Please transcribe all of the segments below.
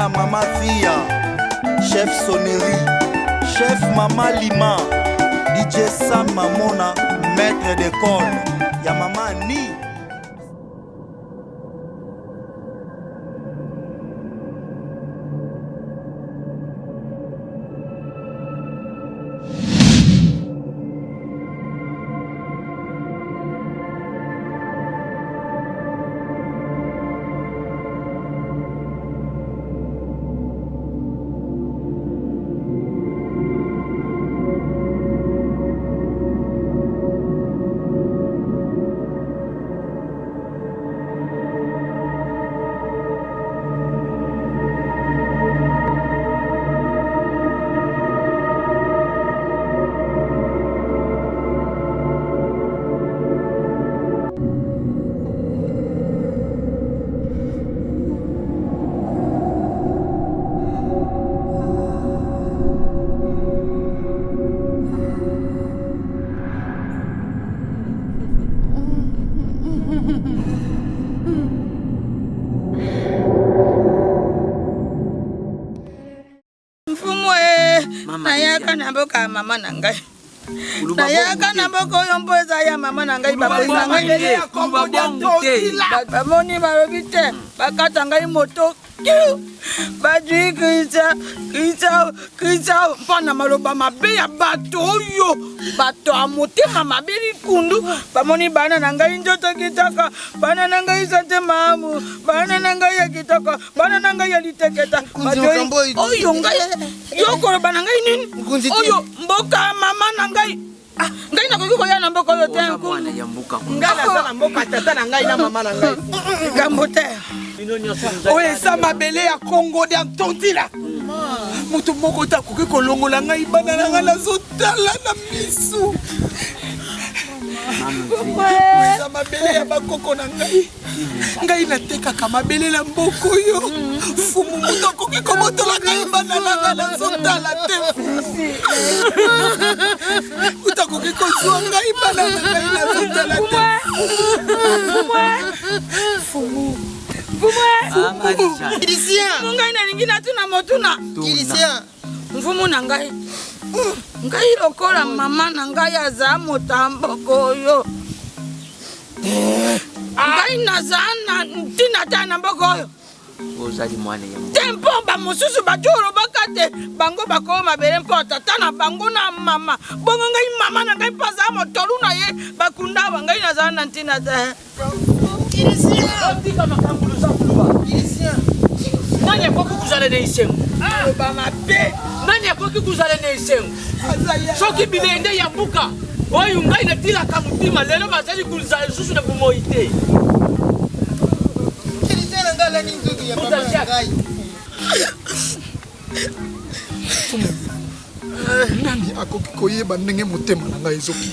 na Mama Fia, Chef Sonnerie, Chef Mama Lima, DJ Sam Mamona, maître d'école, ya Mama Ni. Nayaka na boka mama na ngai. Nayaka na boko yo mpoza ya mama na ngai papa na ngai. Bamoni barobi te bakata ngai moto. Badri kisa mpana maloba mabe ya bato oyo bato amotema mabe likundu bamoni bana na ngai njoto kitaka bana na ngai sante mamu bana na ngai ya kitaka bana na ngai ya liteketa oyo ngai yoko bana ngai nini oyo mboka mama na ngai ngai na koki koya na mboka oyo te ngai na sala mboka tata na ngai na mama na ngai gambo te oye sa mabele ya Congo de Tontila mutu moko ta koki kolongola ngai bana na ngai nazotala na misu sa mabele ya bakoko na ngai natekaka mabele na mboko yo fumu mutu akoki komotola ngai bana na ngai nazotala te mutu akoki kozwa ngai bana na ngai nazotala te fumu Kilisien ngai na ningi na tuna motuna Kilisien mfumu na ngai ngai lokola mama na ngai aza motamboko yo ngai nazana ntina ta na mboko yo ozali mwana ya tempo ba mususu bajuro bakate bango bakoma mabele mpo tata na bango na mama bongo ngai mama na ngai paza motolu na ye bakunda ngai nazana ntina ta Kilisien nani akoki kuzala na isengo nani akoki kuzala na isengo soki bilende ya mbuka oyo ngai natilaka mutima lelo bazali kuzala lisusu na bomoi te nani akoki koyeba ndenge motema na ngai ezoki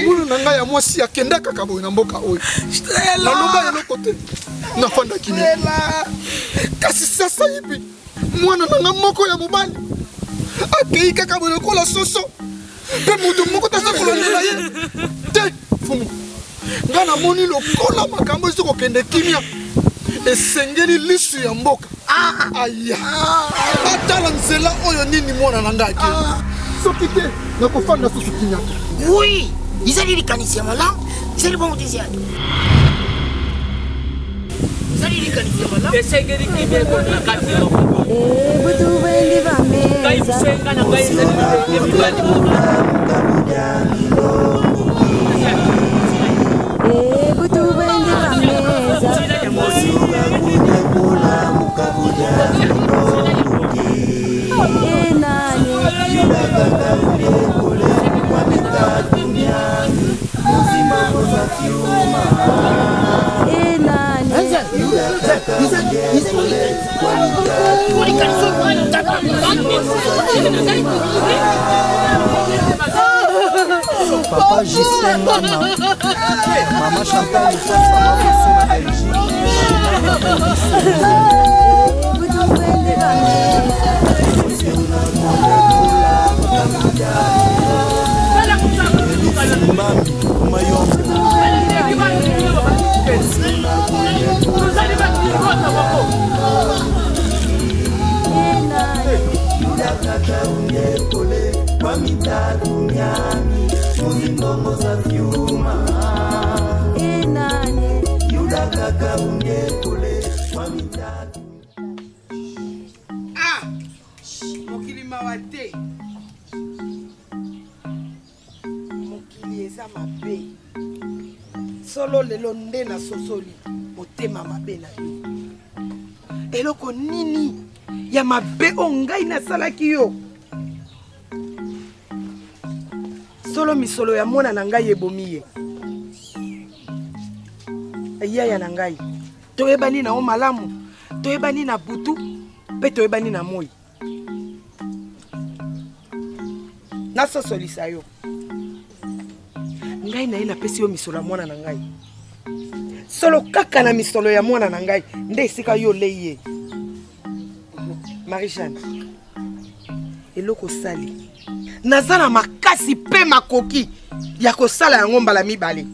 mulu na ngai ya mwasi akendaka kaboye na mboka oyo naloba eloko te nafandaki kasi sasa hivi mwana na nga moko ya mobali akei kaka boye lokola soso mpe mutu moko taza kolonela ye te fumu nga namoni lokola makambo esi kokende kimia esengeli lisu ya mboka aya atala nzela oyo nini mwana na ngai akei soki te nakofanda susu kimia oui, ils allaient les canissiers là, c'est le bon désir. Ils allaient les canissiers là. Et c'est que les Québécois ont la carte. Et vous trouvez les familles. Quand ils sont quand on va et vous trouvez les familles. Et nani. Papa Justin Mama, Maman Chantal, Ah, mokili mawate. Mokili eza mabe. Solo lelo nde na sosoli motema mabe na yo. Eloko nini ya mabe o ngai nasalaki yo. Solo misolo ya mona na ngai ebomi ye. Yaya na ngai. Toyebani na o malamu. Toyebani na butu. Pe toyebani na moi. Nasosolisa yo. Ngai na ye napesi yo misolo ya mwana na ngai. Solo kaka na misolo ya mwana na ngai nde esika yo lei ye. Marie-Jeanne. Eloko sali. Nazana makasi pe makoki ya kosala yango mbala mibale.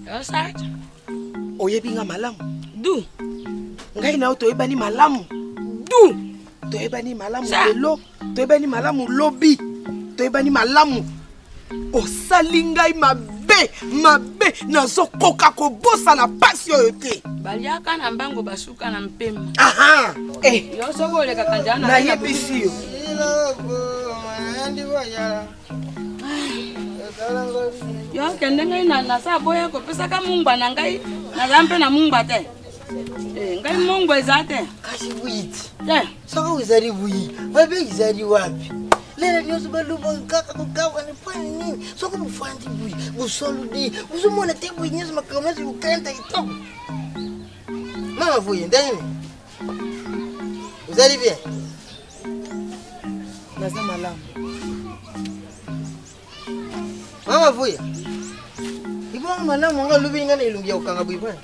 Oyebi nga malamu. Du. Ngai na yo toyebani malamu. Du. Toyebani malamu lelo. Toyebani malamu lobi. Toyebani malamu. Osali ngai mabe nazokoka kobosa na pasi oyo te. Baliaka na mbango basuka na mpema. Aha. Yo soko le kakanjana na yebisi yo. Yo kende ngai na sa boya ko pesa ka mungba na ngai na zampe na mungba te. Ngai mungba ezate. Kashi buiti. Soko uzari bui. Wapi uzari wapi? Lera nyoso baluba kaka kukawa ni fani nini? Soko mufandi bui. Busolu di. Uzumona te bui nyoso makamasi ukenta itoko. Mama vuye ndani. Uzari bien. Naza malamu. Mama vuye. Ibo malamu nga lubi ngana ilungi ya ukanga bui bwana.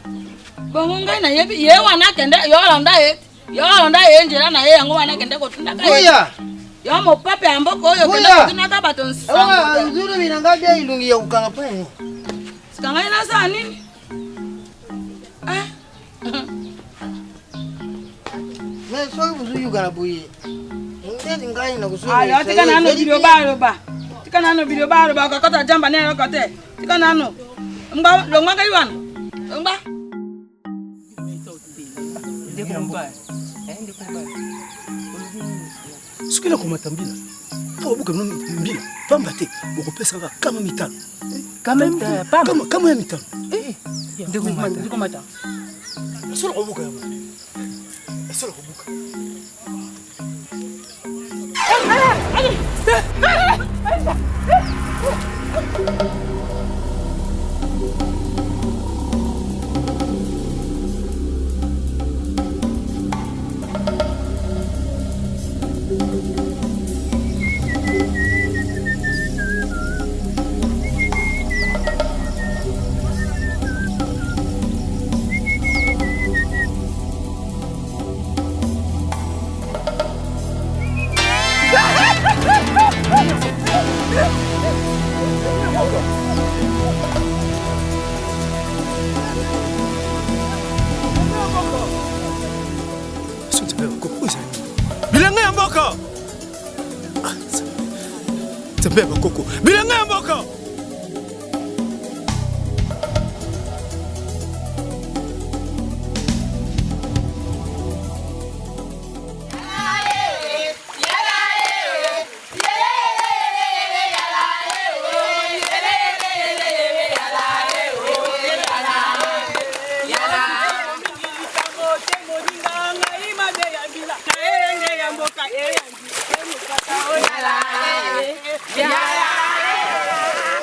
Bongo ngai na yebi ye wana kende yo londa ye. Yo londa ye njira na ye yango wana kende ko tunda kai. Vuya. Yo mo pape amboko oyo kende ko tunda ka baton sango. Nzuri binanga bia ilungi ya ukanga pwani. Sikanga ina sa nini? Soko buzu yugana buye. Ndezi ngai na kusudi. Ayo tika nano video ba. Tika nano video ba kakata jamba ne rokote. Tika nano. Mba longwa ngai wana. Mba. Sukila kumatambila. Po buka mbila. Pamba te ukopesa kama mitano. Kama pamba. Kama ya mitano. Ndiko mata. Solo kubuka ya. Solo kubuka. Bilanga ya mboka. Tembe bakoko. Bilanga ya mboka. Yeah.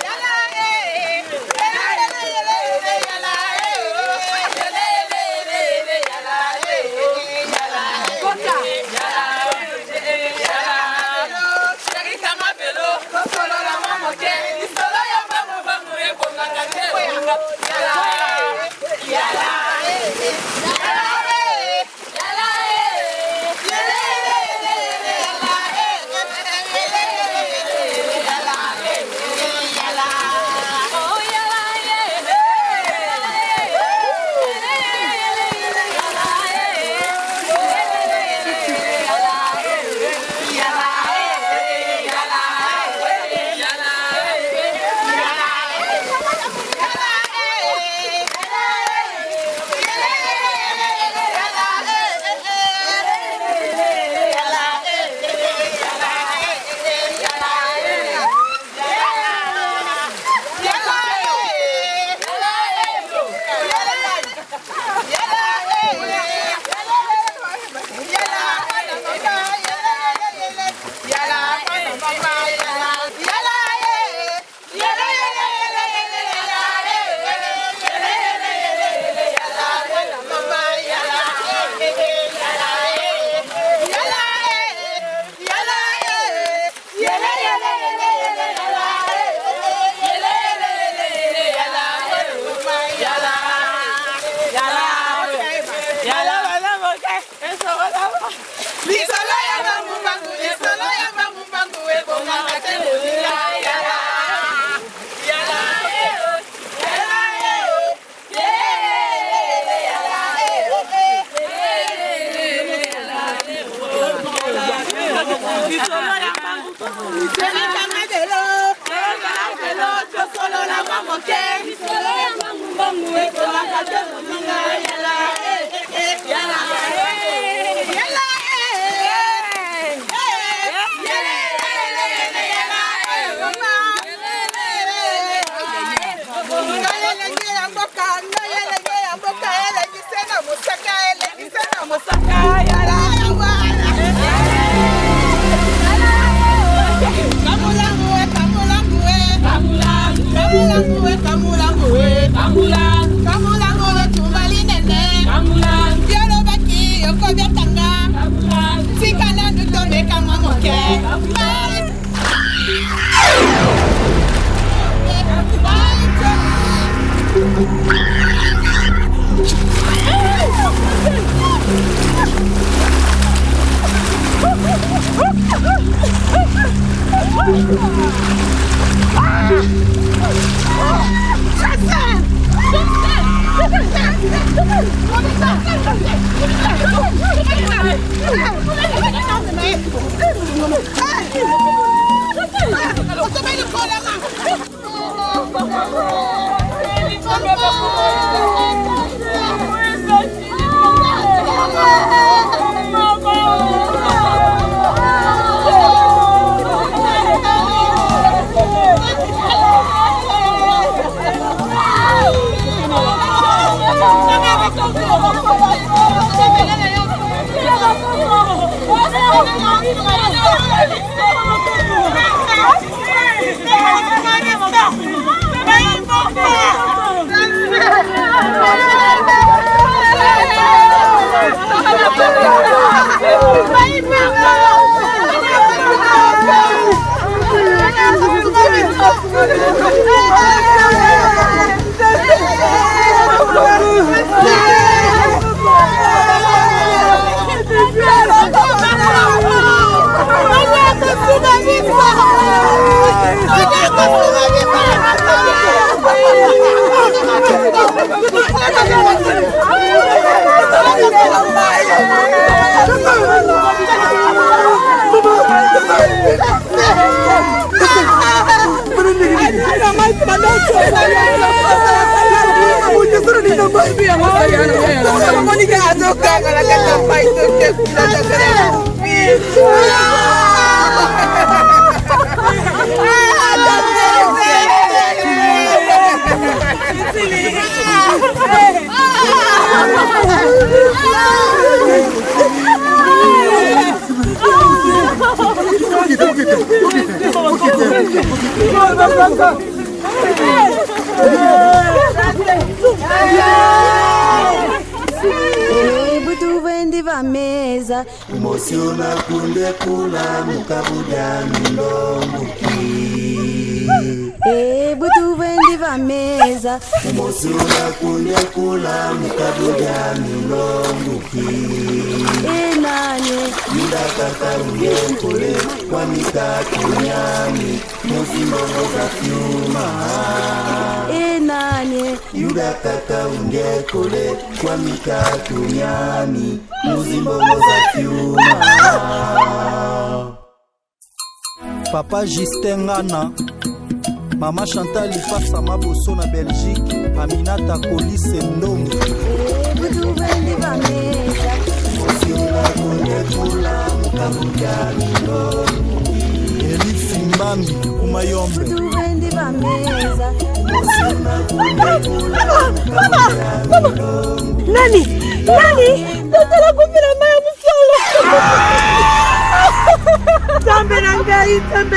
Butu vendi va mesa. Emociona kunde kula mukabuja milonguki. Butu vendi va mesa. Emociona kunde kula mukabuja milonguki. Nani Yuda kaka ungekole kwa mikatu nyami muzimbongo za fyuma. nani Yuda kaka ungekole kwa mikatu nyami muzimbongo za fyuma. Papa Justin Ngana, Mama Chantal Lipasa Maboso na Belgique, Aminata Kolise Ndongo. Butu vendi va mesa. Eli Simbambi Kumayombe. Butu vendi va mesa. Nani? Tatala kupira maya musolo. Tambe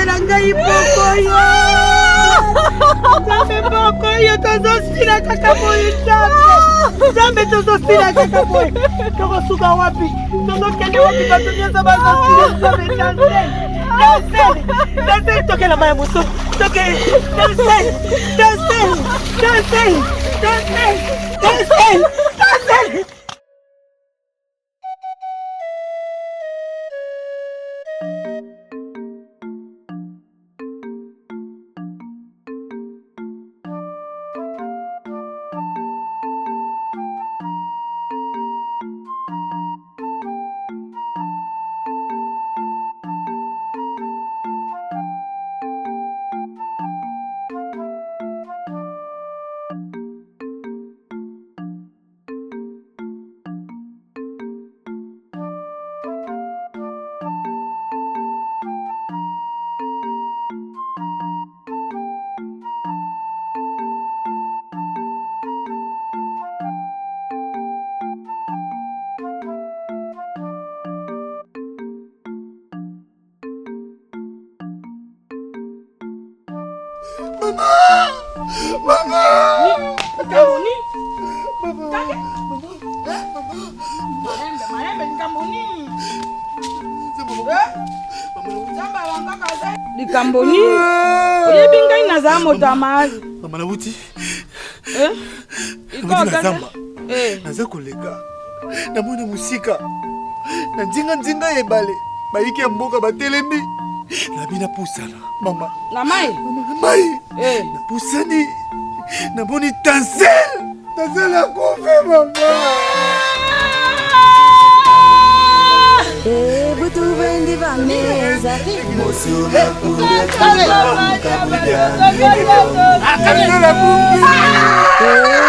na ngai pokoyo. Tambe pokoyo tozosila kaka boyo tambe. Tambe tozosila kaka boyo. Tokosuka wapi? Tozokende wapi batonyeza bazosila tambe tambe. Dansei tokela maya musolo. Dansei. Mama. Kamboni. Marembe Kamboni. Likamboni. Oyebi ngai naza moto amali. Mama Nabuti. Iko naza koleka. Namona musika. Na nzinga ebale. Bayiki ya mboka batelemi. Nabina pusana. Mama. Na mai? Mai. Na pusani. Naboni Tansel. Tansel akufe mama. Butu vendi vameza. Mosi unakuja kabuja.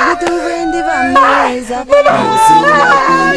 Butu vendi vameza. Mosi unakuja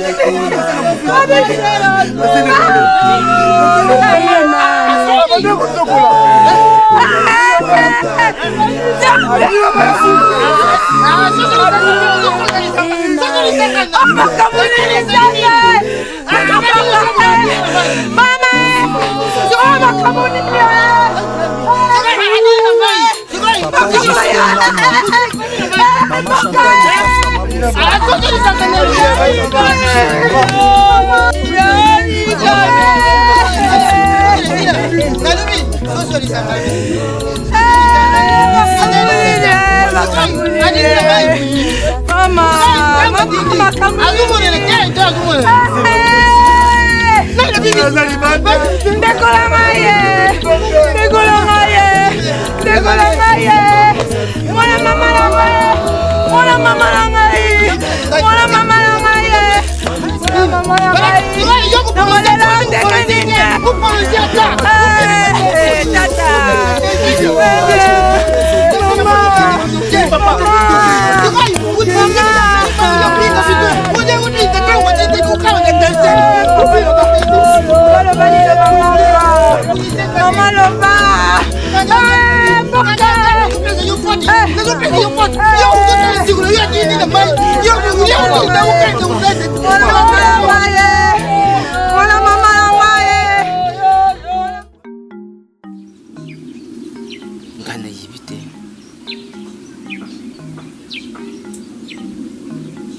ngana yibite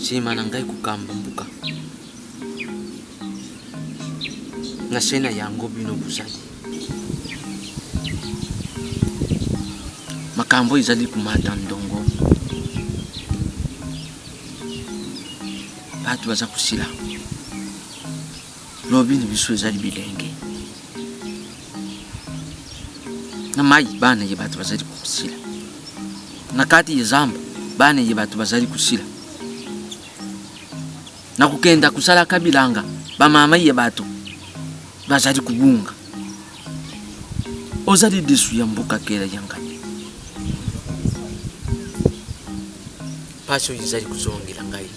shima nangai kukamba mbuka ngashena yango bino busadi makambo izali kumata ndongo batu baza kusila lobi ni biso ezali bilenge na mai bana ye batu bazali kusila na kati yezamba bana ye batu bazali kusila na kukenda kusala kabilanga ba mama ye batu bazali kubunga ozali desu ya mboka kera yangani pasho izali kuzongela ngai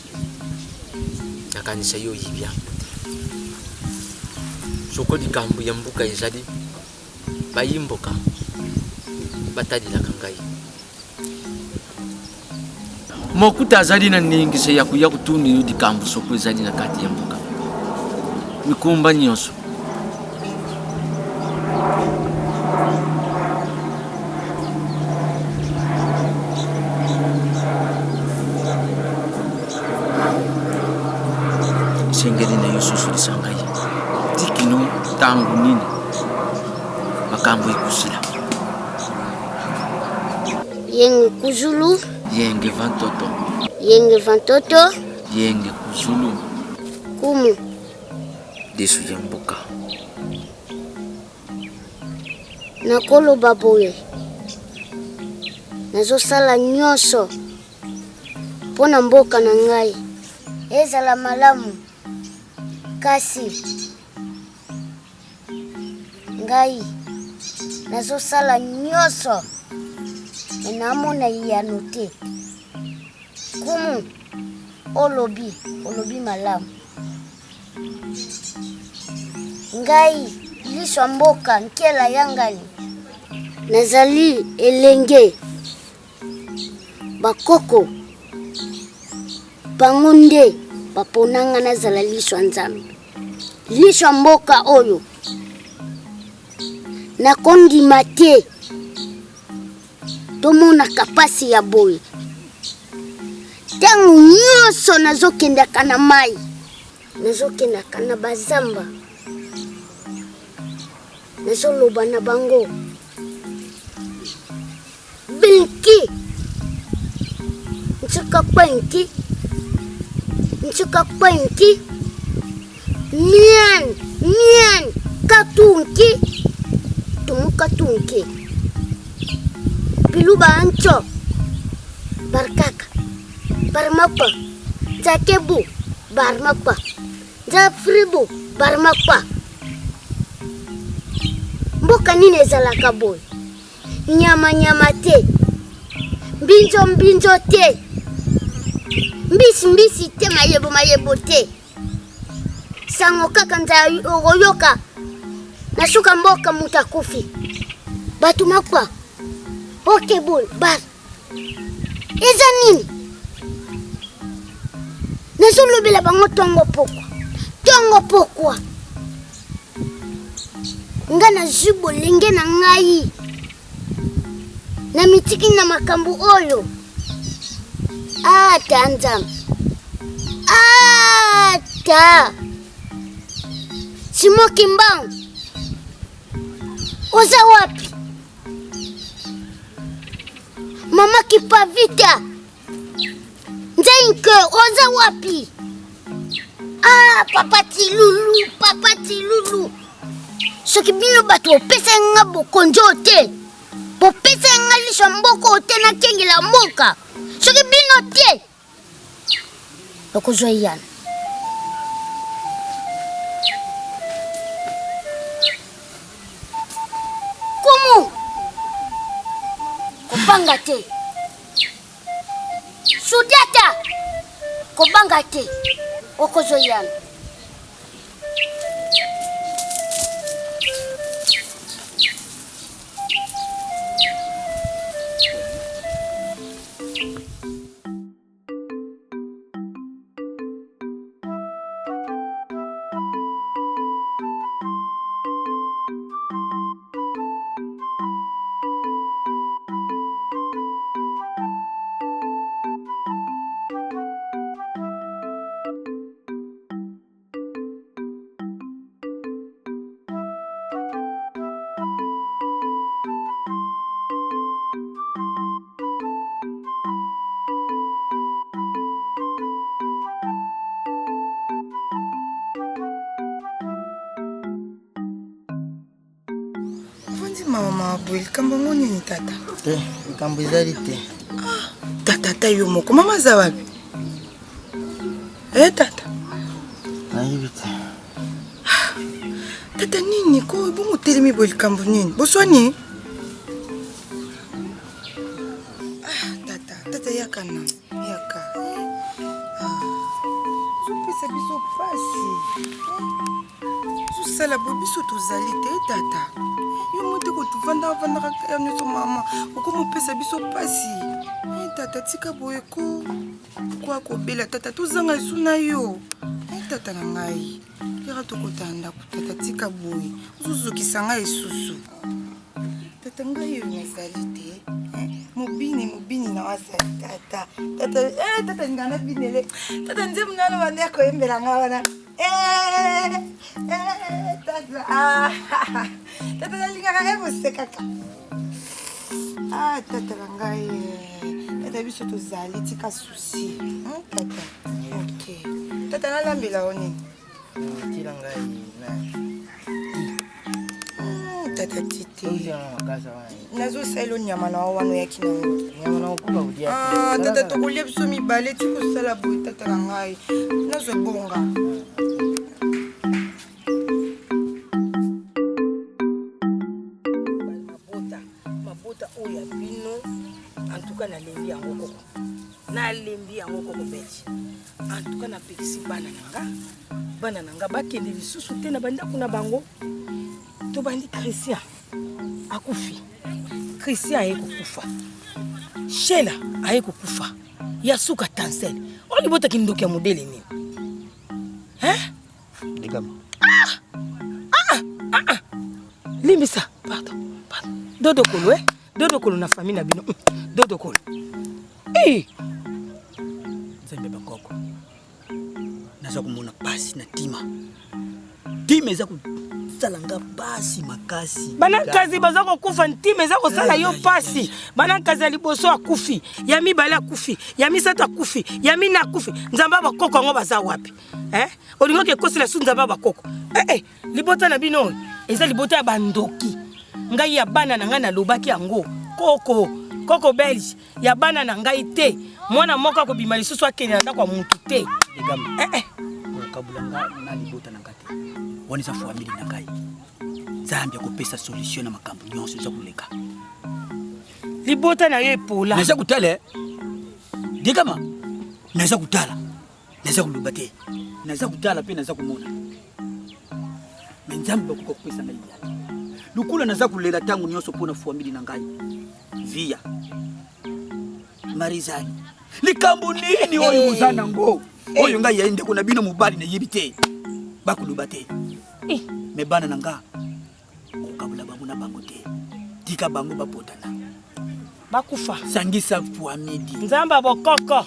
nakanisa yo yibya soko likambo ya mboka izali bayimboka batadila kangai mokuta azali na ningise ya kuya kutuni yo likambo soko izali na kati ya mboka mikumba nyonso sengeli na yususu lisangai tikino tangu nini makambo ikusila yenge kuzulu yenge vantoto yenge kuzulu kumu desu ya mboka nakoloba boye nazosala nyonso mpona mboka na ngai ezala malamu kasi ngai nazosala nyonso enamona yano te kumu olobi malamu ngai liswa mboka nkela yangani nazali elenge bakoko bango nde baponanga nazala liswa nzambe liswa mboka oyo nakondima te tomona kapasi ya boy. Tangu nyonso nazokendaka na mai, nazokendaka na bazamba, nazoloba na bango Binki Nchuka kwenki Mian katunki Tumukatunki Biluba ancho Barkaka Barmapa Zakebu Barmapa Zafribu Barmapa Mboka nine zalaka boy Nyama te Mbinjo te Mbisi te mayebo te Sango kaka nza oyoka Nasuka mboka mutakufi Batu makwa Oke bol bar Eza nini Nazolobela bango tongo pokwa Nga na zubo lenge na ngai Na mitiki na makambu oyo Ata Nzambe Ata Simoki Mbang Oza wapi Mama Kipavita Nzenke oza wapi Papa Tilulu Soki bino bato opesa nga bokonjo te Popesa nga lisha mboko te na kengela mboka Soki bino te Okozwa yana Kumu Kopanga te Sudata Kobanga te Okozwa yana Mama boy, kamba ngoni ni tata. Kambo ezali te. Tata yo moko mama za wapi? Tata. Nayibi te. Tata nini ko bongo telemi boy kambo nini? Boswani? Tata yakana. Yaka. Zupesa biso pasi. Zusala bobiso tozali te tata. Yo mote ko tuvanda kaka nyoso mama okomo pesa biso pasi tata tika boye ko kwa ko bela tata tozanga isuna yo tata na ngai yaka tokotanda ku tata tika boye uzuzukisa ngai isusu tata ngai yo nazali te mobini na wasali tata tata ngana binele tata nzemu nalo bande ko embela ngana Tata nalingaka emosekaka tata na ngai tata biso tozali tika susi tata ok tata nalambela o nini Tila ngai na tata tite nazosala onyama na wana oyaki nango tata tokolia biso mibale tikosala boye tata na ngai nazobonga nalembi yango koko beti antuka na pekisi bana nanga bakende lisusu te na bandako na bango to bandi Christian akufi Christian aye kokufa Shela aye kokufa Yasuka Tansel oli bota kindoki ya modele nini Digama limbisa pardon dodo kolo dodo kolo na famille na bino dodo kolo Nzambe bakoko naza komona pasi na tima eza kusalanga pasi makasi bana kazi baza kokufa ntime eza kosala yo pasi bana kazi ya liboso akufi ya mibale akufi ya misato akufi ya mina akufi nzambe bakoko ngo baza wapi olingo ke kosela su nzambe bakoko libota na bino eza libota ya bandoki ngai ya bana na ngai na lobaki yango koko belge ya bana na ngai te mwana moko akobima lisusu akende na ndako ya mutu te kabulanga na libota na ngate waniza family na ngai Nzambe akopesa solution na makambo nyonso za kuleka libota na yo epola naza kutale dikama naza kutala naza kulubate naza kutala pe naza kumona Nzambe akopesa ngai lukula naza kulela tangu nyonso pona family na ngai via Marizani likambo nini oyo muzana ngo oyo ngai yaende kuna bino mubali na yebite bakulubate me bana nanga okabula bango na bango te tika bango bapotana bakufa sangisa fuamidi nzamba bokoko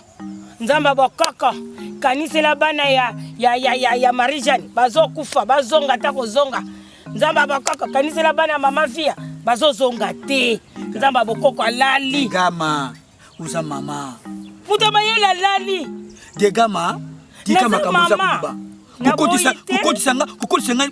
kanisela bana ya Marijani bazokufa bazonga ta kozonga nzamba bokoko kanisela bana mama via bazozonga te nzamba bokoko alali gama uza mama puta mayela lali degama tika makamuza kuba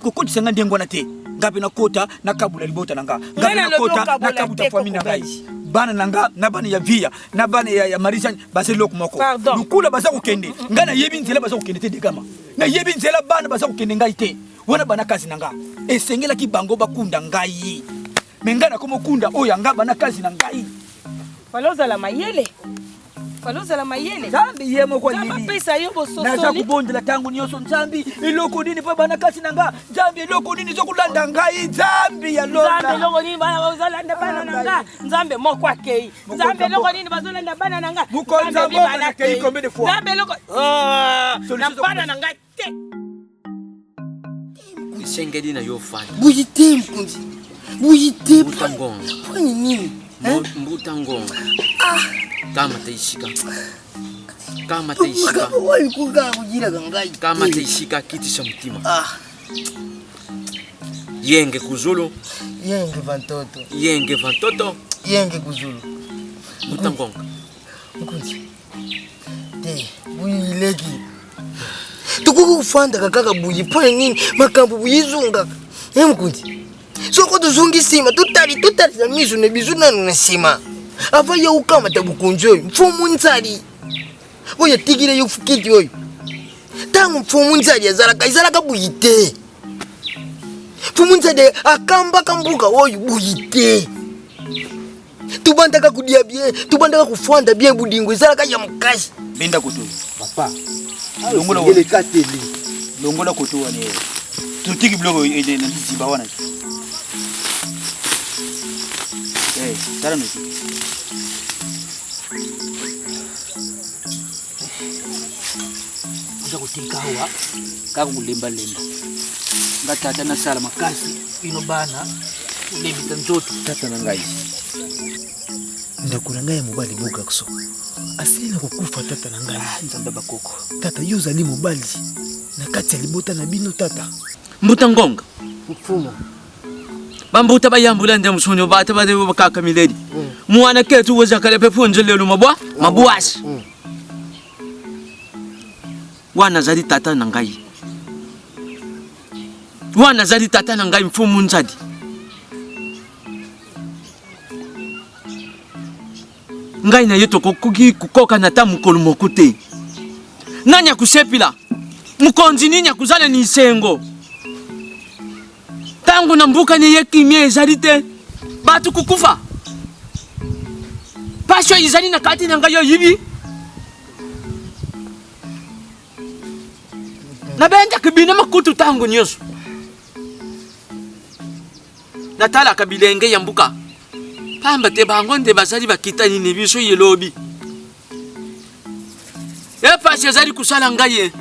kukotisanga ndengo na te ngapi na kota na kabula libota nanga ngapi na kota na kabuta famille na ngai bana nanga na bana ya via na bana ya Marizani baselo kumoko lukula baza kukende ngana yebi nzela baza kukende te degama na yebi nzela bana baza kukende ngai te wana bana kazi nanga esengela ki bango bakunda ngai mengana komo kunda oya ngaba na kazi na ngai faloza la mayele Nzambi yemo kwa nini pesa yo bososoli naza kubondela tangu nyonso Nzambi eloko nini pa bana kasi nanga Nzambi eloko nini zo kulanda ngai Nzambi ya londa Nzambi eloko nini bana bazolanda bana nanga Nzambi moko akei Nzambi eloko nini bazolanda bana nanga Bukonza moko na kei combien de fois Nzambi eloko na bana nanga te Sengedi na yo fani buyite mpunzi buyite Mbutangonga kwani nini Mbutangonga kama taishika wai kuga kujira gangai kama taishika kiti cha mtima yenge kuzulu yenge vantoto yenge kuzulu Mbutangonga mkunzi te buyileki tukuku kufanda kakaka buyi pone nini makambo buyizunga mkunzi soko tuzungi sima tutali za mizu ne bizu nanu na sima ava ya ukama tabukunjo mfumu nzali oya tigire yo fukiti oyo tangu mfumu nzali izalaka buyite mfumu nzali akamba kambuka oyo buyite tubandaka kudia bien tubandaka kufanda bien budingo izalaka ya mukasi benda kutu papa longola ngele kateli longola kutu wane tutiki blogo ene na ziba wana tara nusu kuja kutika hawa kaka kulemba ngatata na sala makasi ino bana ulembita nzoto tata na ngai ndakuna ngai mobali boka kuso asili na kukufa tata na ngai Nzambe bakoko tata yozali mobali na kati ya libota na bino tata Mbutangonga mfumo bambuta bayambula nde musonyo bata bade bakaka miledi mwana ketu woza kale pefunje lelo mabwasi wana zali tata na ngai mfumu nzadi ngai na yeto kukoka na ta mukolo mokute nanya kusepila mukonzi ninya kuzala ni sengo tangu na mbuka ni yekimia ezali te batu kukufa pasho izali na kati na ngai yo yibi na benda kibina makutu tangu nyoso natala kabilenge ya mbuka pamba te bango nde bazali bakitani ne biso yelobi pasho ezali kusala ngai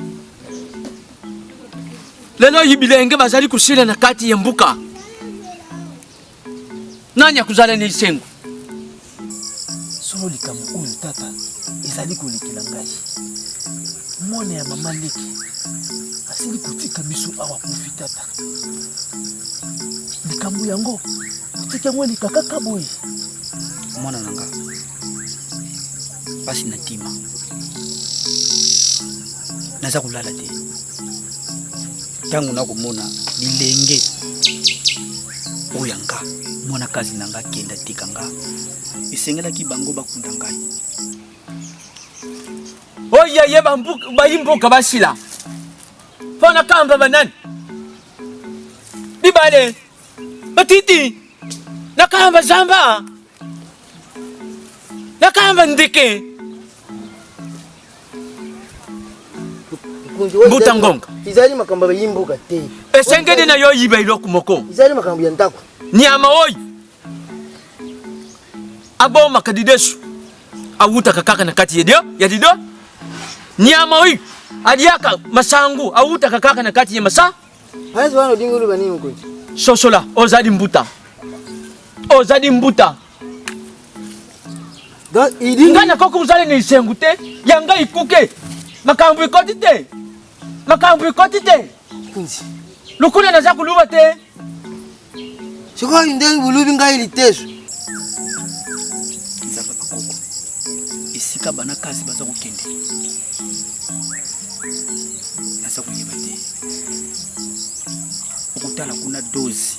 lelo yibilenge bazali kusila na kati ya mbuka nanya kuzala ni sengo solo likambo oyo tata ezali kolekela ngai mwana ya mama leki asili kotika biso awa kofi tata likambo yango otika yango likakaka boye mwana nanga pasi na ntima naza kolala te ntango nakomona bilenge oyo nga mwana kazi na nga kenda tika nga esengelaki bango bakunda ngai oya ye bayimbuka basila fona kamba banani bibale batiti nakamba zamba nakamba ndike mbuta ngonga izali makambo bayimbuka te esengedi na yo yiba iloko moko izali makambo ya ndako nyama oyo aboma kadidesu awuta kakaka na kati ya dido nyama oyo aliaka masangu awuta kakaka na kati ya masa hazo wana dingulu bani mko sosola ozadi mbuta ngana koko uzale ni sengu te yanga ikuke makambo ikoti te lukule naza kuluba te siko ndenge bulubi ngai liteso nzapa bakoko esika bana kazi baza kokende naza koyeba te okotala kuna dozi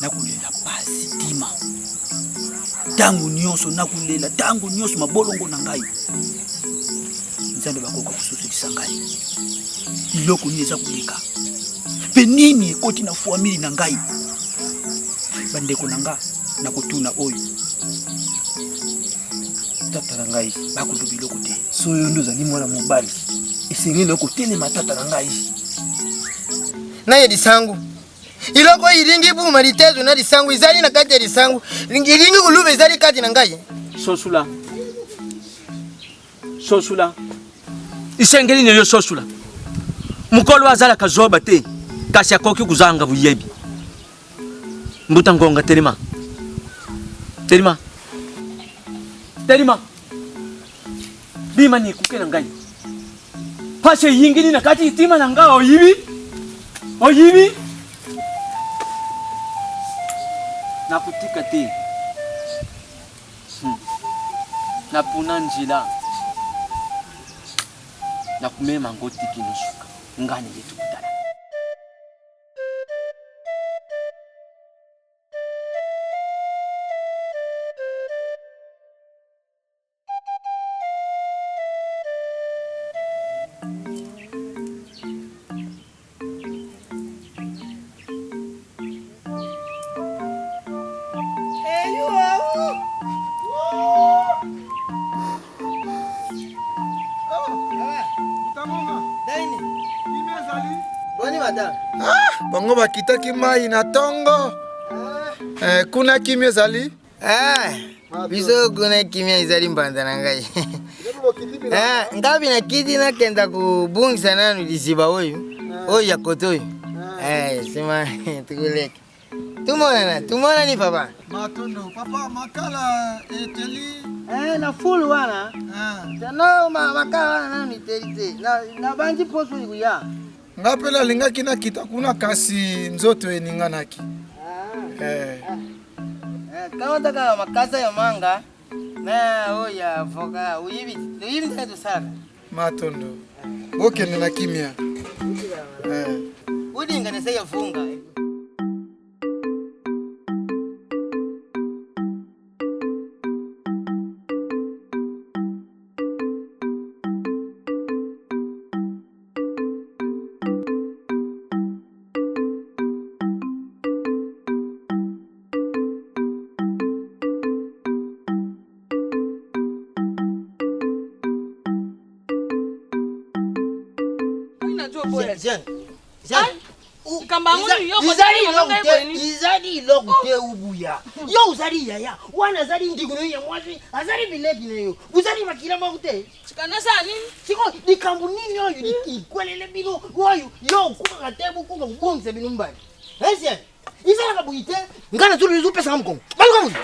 nakolela pasi tima ntango nyonso mabolongo na ngai nzambe bakoko kososolisa ngai biloko nini eza koleka mpe nini ekoti na famili na ngai bandeko na nga nakotuna oyo tata na ngai bakondo biloko te so oyo ndo ozali mwana mobali esengeli okotelema tata na ngai naye disangu iloko iringi buma litezo na disangu izali na kati ya disangu iringi kulube izali kati na ngai sosula isengeli neyo sosula mukolo azala kazoba te kasi akoki kuzanga buyebi mbuta ngonga telema bima ni kuke na ngai pashe yingini na kati itima na nga oyibi nakutika te napuna njila nakumema ngotiki nosuka ngani yetu kutala bango bakitaki mai na tongo kuna kimia ezali biso kuna kimia ezali mbanza na ngai ngabi na kiti nakenda kubungisa nanu lisiba oyo ya koto oyo sima tukuleke tumona ni papa matondo papa makala eteli na full wana tano makala wana nanu iteli te na banji poso ikuya ngapela lingaki nakita kuna kasi nzoto eninganaki kama taka makasa ya manga na oya foka uyibi ndio saka matondo bokende na kimia udinga na sasa funga izali lokute ubuya yo uzali yaya wana zali ndikuno ya mwazi azali bilebi nayo uzali makira makute chikana sani siko dikambu nini oyo dikwelele bino oyo yo kuka katebu kuka kubongisa bino mbali ese izala kabuite ngana zulu zupesa mkongo baluka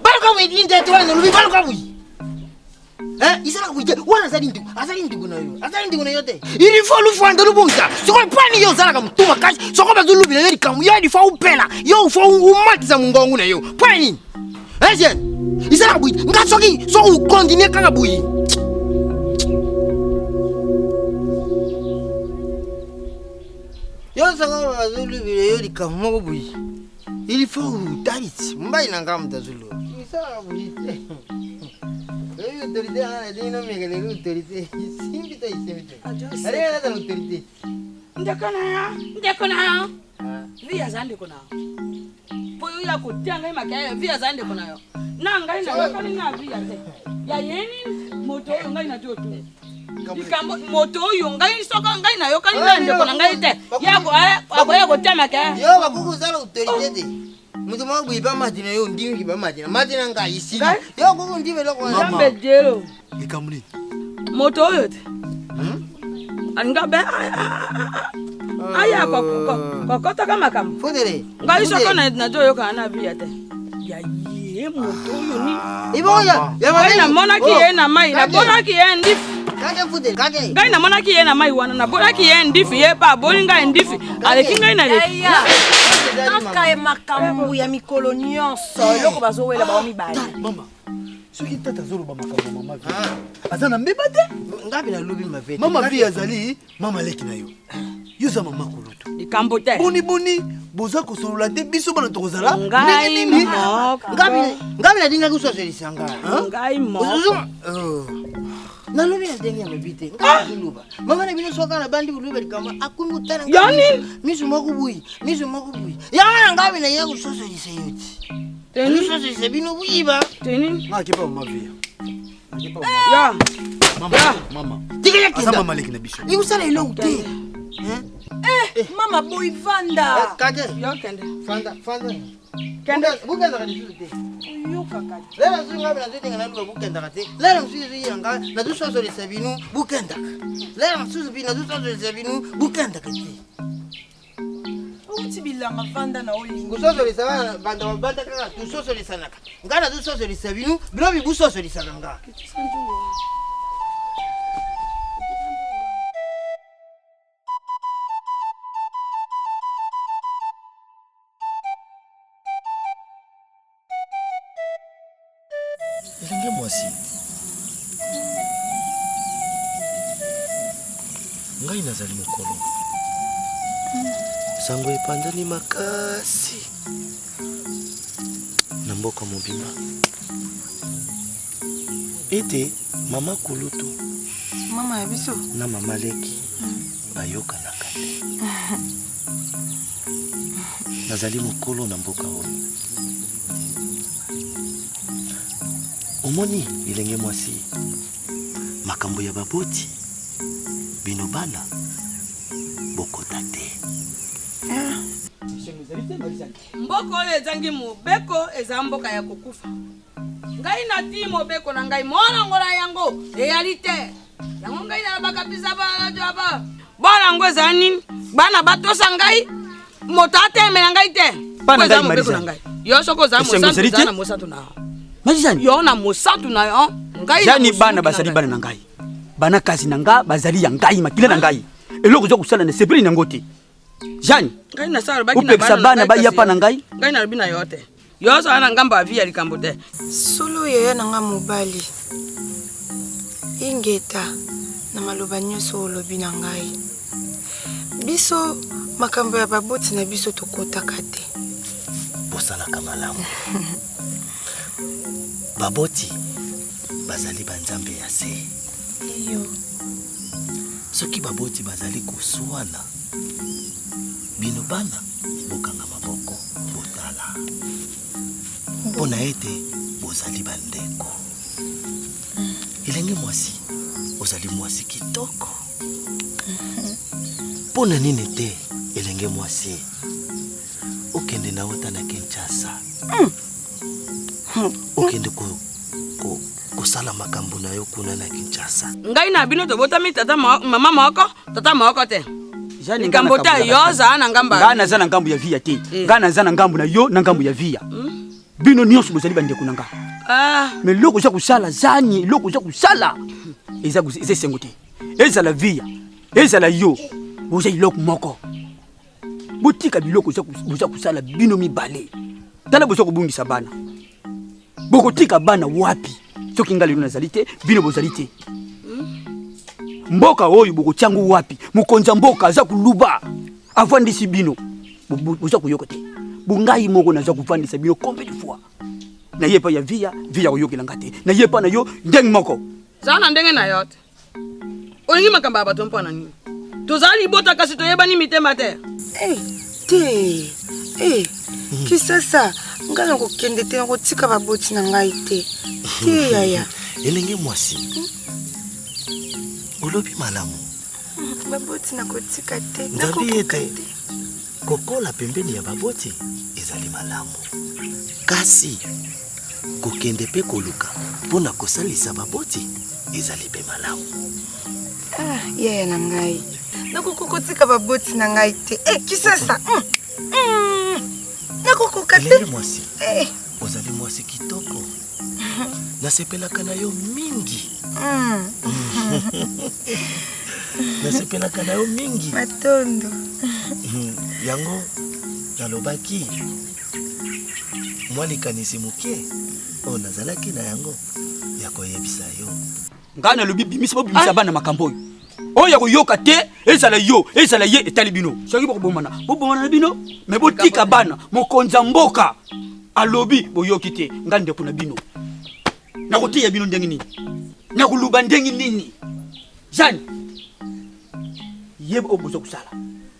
Baluka widi ndete wana lubi baluka widi. Isala widi wana azali ndiku na yo. Azali ndiku na yo te. Il faut lu fwa ndolu bunga. Soko pani yo zala kamtuma kashi. Soko bazulu bi yedi kamu yedi fa upela. Yo fa umatiza mungongu na yo. Pani. Eje. Isala widi ngasoki so u continue kanga buyi. Yo sanga bazulu bi yedi kamu moko buyi. Il faut utariti. Mbai nanga mtazulu. Isala widi. L'autorité, elle non mais l'autorité. Simple, simple. Allez, là, l'autorité. Ndekona. Via zande kuna. Poyo ya kutanga makaya via zande kuna yo. Na ngai na wakani na via te. Ya yeni moto ngai na joto. Ikambo moto yo ngai soko ngai na yo kani na ndekona ngai te. Yako ya kutama kaya. Yo bakuku za l'autorité te. Mutu mwa kuipa madina yo ndimi kipa madina. Madina nga isi. Yo kuku ndime loko. Jambe jelo. Ikamuli. Moto yo te. Anga be aya kokota kama kama. Fodere. Ngai soko na joyo kana via te. Ya ye moto yo ni. Iboya. Ya na mona ki ye na mai na bona ki ye ndifi. Kage fodere kage. Ngai na mona ki ye na mai wana na bona ki ye ndifi ye pa bolinga ndifi. Ale kinga ina le. Tanka e makambu ya mikolo nyonso eloko bazowela ba mibali. Mama. Soki tata zolo ba makambu mama vi. Azana mbeba te. Ngapi na lubi mavete. Mama vi azali mama leki na yo. Yo za mama kulutu. Likambo te. Boni boza ko solola te biso bana to kozala. Ngai mo. Ngapi na dinga kusoselisa ngai. Ngai mo. Na lubi na dengi ya mabite. Ngai luba. Mama na bino soka na bandi lubi likamba akumu tana. Yani misu makubuyi. Yana ngapi na yangu kusoselisa yoti. Teni kusoselisa bino buyiba. Teni. Na kipa mama vi. Ya. Mama. Tigele kinda. Asa mama leki na biso. Ikusala ilo ute. Mama boy vanda. Kage. Yo kende. Fanda. Kende. Bukenda kadi sute. Yo kaka. Lera nsinga bina nsinga na luba bukenda kati. Lera nsinga yanga na dusosolisa bino bukenda. Lera nsinga bina dusosolisa bino bukenda kati. Uti bilanga vanda na olingo. Kusosolisa banda kaka tusosolisa naka. Ngana dusosolisa bino bino bibusosolisa nga. Elenge mwasi. Ngai nazali mokolo. Sango epandani makasi. Na mboka mobimba. Ete mama kulutu. Mama ya biso. Na mama leki. Bayoka na kate. Nazali mokolo na mboka oyo. Omoni elenge mwasi makambo ya baboti bino bana bokota te. Mboko oyo ezangi mobeko eza mboka ya kokufa. Ngai na ti mobeko na ngai mona ngola yango eyali te. Yango ngai na bakapisa ba jaba. Bana ngo eza nini? Bana batosa ngai moto atemela ngai te. Bana ngai mobeko ngai. Yo soko za mosantu na mosantu na. Majani yo na mosantu na yo ngai yani bana basali bana na ngai bana kasi na nga bazali ya ngai makila na ngai eloko zo kusala na sepeli na ngote jani ngai na sala baki na bana ba yapa na ngai na bina yote yo so na ngamba via likambo te solo yeye na nga mobali ingeta na maloba nyonso olobi na ngai biso makambo ya baboti na biso tokotaka te bosalaka malamu. Baboti bazali banzambe ya se. Iyo. Soki baboti bazali kuswana. Bino bana bokanga maboko botala. Pona ete bozali bandeko. Elenge mwasi ozali mwasi kitoko. Pona nini te elenge mwasi okende na ota na Kinshasa. Okende kosala makambo na yo kuna na Kinshasa. Ngai na bino to botami tata mama moko tata moko te. Jani ngambo ta yoza na ngamba. Ngana zana ngambo ya via te. Ngana zana ngambo na yo na ngambo ya via. bino nyonso bozali bandeko nanga. Mais loko za kusala zani, loko za kusala. Eza esengo te. Eza la vie. Eza la yo. Boza iloko moko. Botika biloko za kusala bino mibale. Tala boza kubungisa bana. Bokotika bana wapi? Soki ngali nazali te, bino bozali te. Mboka oyo bokotiango wapi? Mukonza mboka aza kuluba. Avandisi bino. Boza kuyoka te. Bungai moko naza kuvandisa bino combien de fois? Na yepa ya via koyokela ngate. Na yepa na yo ndeng moko. Zana ndenge na yote. Olingi makamba abato mpona nini? Tozali bota kasi toyeba ni mitema te. Kisasa ngana kokende te na kotika baboti na ngai te. Te yaya. Elenge mwasi. Olobi malamu. Baboti na kotika te. Nzabi ete kokola pembeni ya baboti ezali malamu. Kasi kokende pe koluka pona kosalisa baboti ezali pe malamu. Yaya na ngai. Nakokotika baboti na ngai te. Kisasa. Nakokoka te. Elenge mwasi. Ozali mwasi kitoko. Nasepelaka na yo mingi. Nasepelaka na yo mingi. Matondo. Yango nalobaki mwalikanisi muke nazalaki na yango ya koyebisa yo. Ngana lobi bimisa bimisa bana makambo oyo. Oya koyoka te, ezala yo, ezala ye etali bino. Soki bokobomana na bino, me botika bana mokonza mboka. Alobi boyoki te, ngande kuna bino. Na kotia bino ndenge nini? Na kuluba ndenge nini? Jani. Yeba oboza kusala.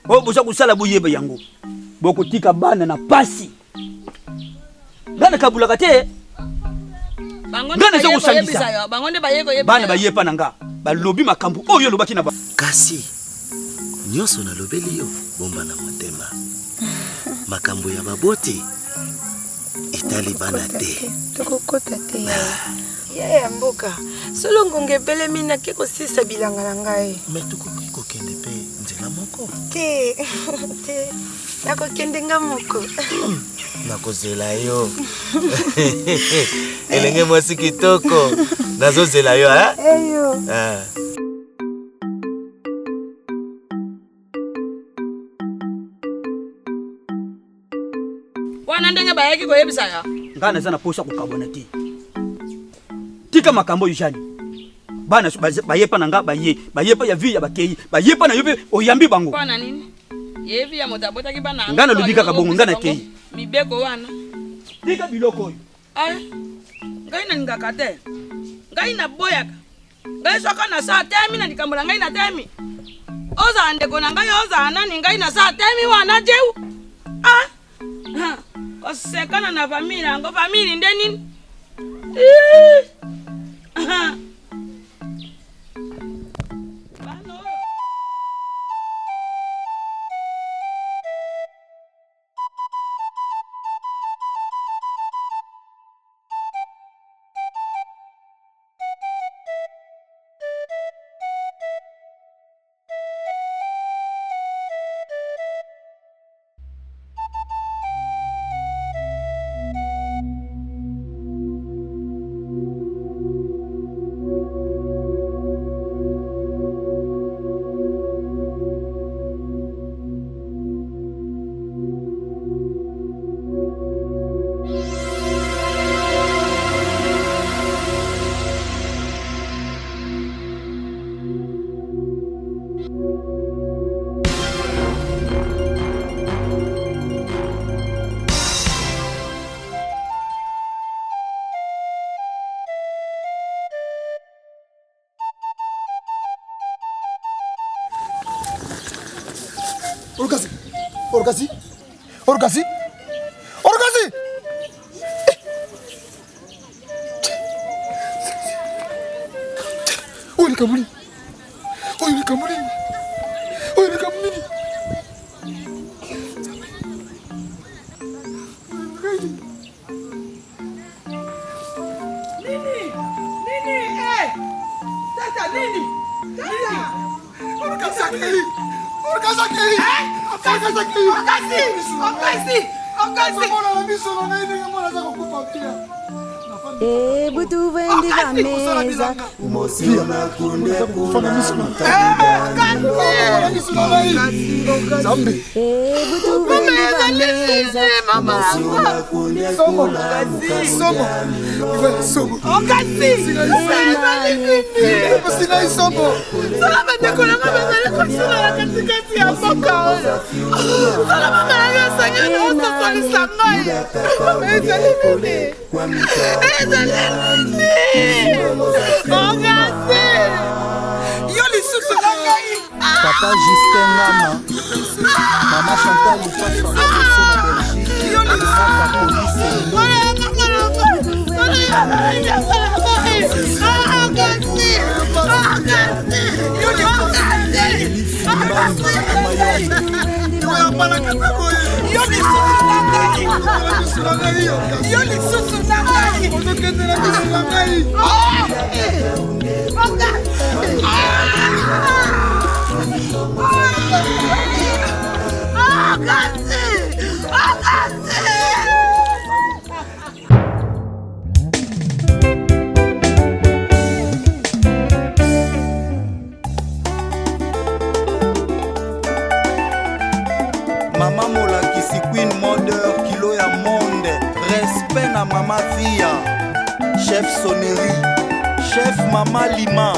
Oboza kusala boyeba yango. Bokotika bana na pasi. Ngana kabulaka te. Ngana za kusangisa. Bangonde bayeko yeba. Bana bayepa nanga. Balobi makambu oyo lobaki na ba. Kasi nyonso na lobeli yo bomba na motema. Makambu ya baboti etali bana te. Tokokota te. Yaya mboka. Solo ngongebele mina keko sisa bilanga na ngai. Metukoki kokende pe nzela moko. Te. Nakokende nga moko. Nakozela yo. Elenge mwasi kitoko. Nazozela yo, Eyo. Wana ndenge bayeki koyebisa ya. Ngana zana posha kukabona te. Tika makambo yujani. Bana bayepa nanga bayepa ya vi ya bakei. Bayepa na yobe oyambi bango. Bana nini? Yevi ya motabota ki bana. Ngana lobika kabongo ngana kei. Mibeko wana. Tika biloko oyo. Ngai na ngaka te. Ngai na boyaka. Ngai soka na sa temi na dikambola ngai na temi. Oza ndeko na ngai oza nani ngai na sa temi wana jeu. Kosekana na familia ngo familia ndeni. Orgasi. Oye le kamuli. Butu vendi va meza. Papa Justin Ngama, Maman Chantal Maman Molakisi Queen Modeur Kilo ya Monde. Respect na Mama Via, Chef Sonnerie, Chef Mama Lima,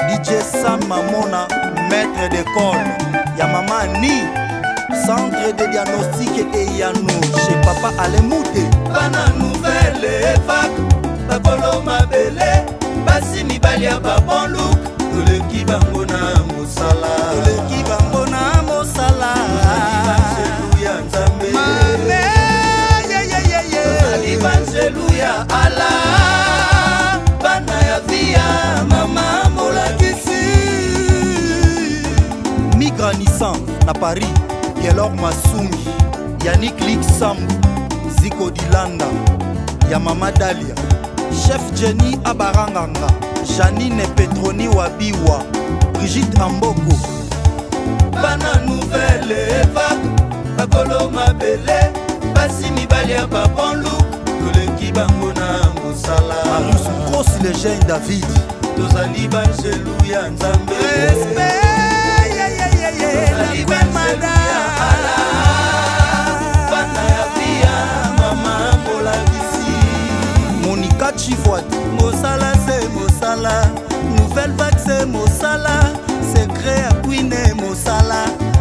DJ Sam Mamona, Maître d'école. Ya Mama Ni, Centre de diagnostic et Yano, chez Papa Alemouté. Bana nouvelle évac, bakolo mabele, basi mibali ya babon look, toleki bango na mosala. Toleki bango na mosala. Banzeluya nzambe. Mame, Banzeluya ala, bana ya via, Mama Molakisi. Migra Nissan na Paris, Gelor Masumi, Yannick Lik Sambu, Ziko Dilanda, ya Mama Dalia, Chef Jenny Abaranganga, Janine Petroni Wabiwa, Brigitte Amboko. Bana nouvelle évac, bakolo mabele, basi mibali ya babon look, toleki bango na mosala. Marius Grosse Légende David, tozali banzeluya nzambe. Tozali banzeluya ala, bana ya via, Mama Molakisi. Monica Chifwadi, Mosala c'est mosala, nouvelle vague c'est mosala, secret ya Queen mosala.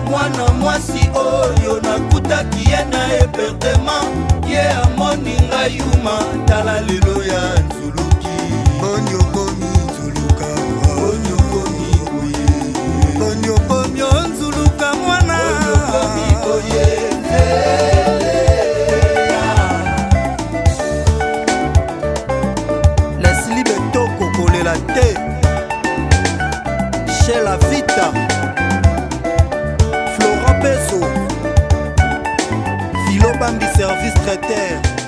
Mwana mwasi oyo nakutaki ye na hébertement, ye amoni ngai yuma, tala lelo ya nzuluki. Bonyokomi Nzuluka, Bonyokomi oye, Bonyokomi Nzuluka mwana, Bonyokomi oye. Leslie Betoko kolela te, chez la Vita, Flora Peso, Philo Bambi service traiteur.